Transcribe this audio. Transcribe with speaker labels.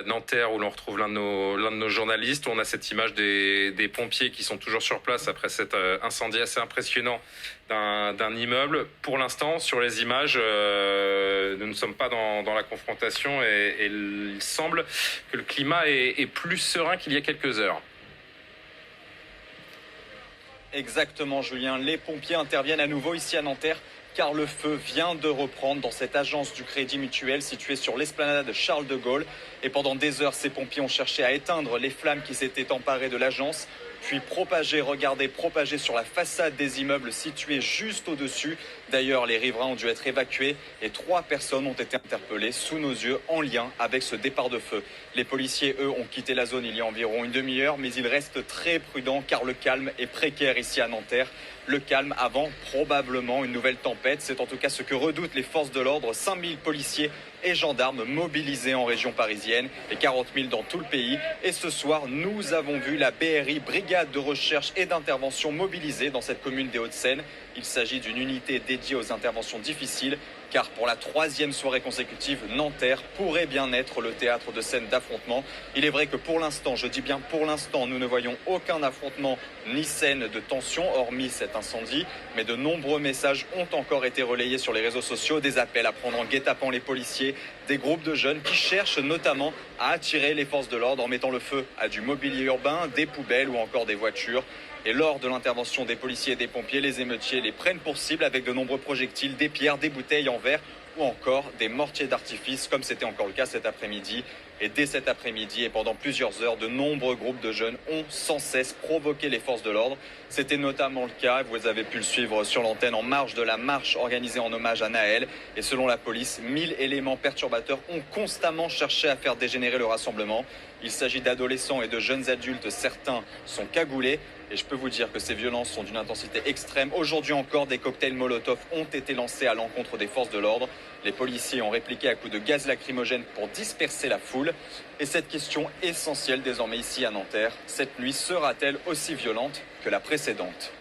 Speaker 1: Nanterre, où l'on retrouve l'un de nos journalistes, où on a cette image des pompiers qui sont toujours sur place après cet incendie assez impressionnant d'un immeuble. Pour l'instant, sur les images, nous ne sommes pas dans la confrontation et il semble que le climat est plus serein qu'il y a quelques heures.
Speaker 2: Exactement, Julien. Les pompiers interviennent à nouveau ici à Nanterre car le feu vient de reprendre dans cette agence du Crédit Mutuel située sur l'esplanade Charles de Gaulle. Et pendant des heures, ces pompiers ont cherché à éteindre les flammes qui s'étaient emparées de l'agence, puis propager sur la façade des immeubles situés juste au-dessus. D'ailleurs, les riverains ont dû être évacués et 3 personnes ont été interpellées sous nos yeux en lien avec ce départ de feu. Les policiers, eux, ont quitté la zone il y a environ une demi-heure, mais ils restent très prudents car le calme est précaire ici à Nanterre. Le calme avant probablement une nouvelle tempête. C'est en tout cas ce que redoutent les forces de l'ordre. 5000 policiers et gendarmes mobilisés en région parisienne et 40 000 dans tout le pays. Et ce soir, nous avons vu la BRI, Brigade de recherche et d'intervention mobilisée dans cette commune des Hauts-de-Seine. Il s'agit d'une unité dédiée aux interventions difficiles, car pour la 3e soirée consécutive, Nanterre pourrait bien être le théâtre de scènes d'affrontements. Il est vrai que pour l'instant, je dis bien pour l'instant, nous ne voyons aucun affrontement ni scène de tension, hormis cet incendie. Mais de nombreux messages ont encore été relayés sur les réseaux sociaux, des appels à prendre en guet-apens les policiers, des groupes de jeunes qui cherchent notamment à attirer les forces de l'ordre en mettant le feu à du mobilier urbain, des poubelles ou encore des voitures. Et lors de l'intervention des policiers et des pompiers, les émeutiers les prennent pour cible avec de nombreux projectiles, des pierres, des bouteilles en verre ou encore des mortiers d'artifice, comme c'était encore le cas cet après-midi. Et dès cet après-midi et pendant plusieurs heures, de nombreux groupes de jeunes ont sans cesse provoqué les forces de l'ordre. C'était notamment le cas, vous avez pu le suivre sur l'antenne, en marge de la marche organisée en hommage à Naël. Et selon la police, 1000 éléments perturbateurs ont constamment cherché à faire dégénérer le rassemblement. Il s'agit d'adolescents et de jeunes adultes, certains sont cagoulés. Et je peux vous dire que ces violences sont d'une intensité extrême. Aujourd'hui encore, des cocktails Molotov ont été lancés à l'encontre des forces de l'ordre. Les policiers ont répliqué à coups de gaz lacrymogène pour disperser la foule. Et cette question essentielle désormais ici à Nanterre, cette nuit sera-t-elle aussi violente que la précédente ?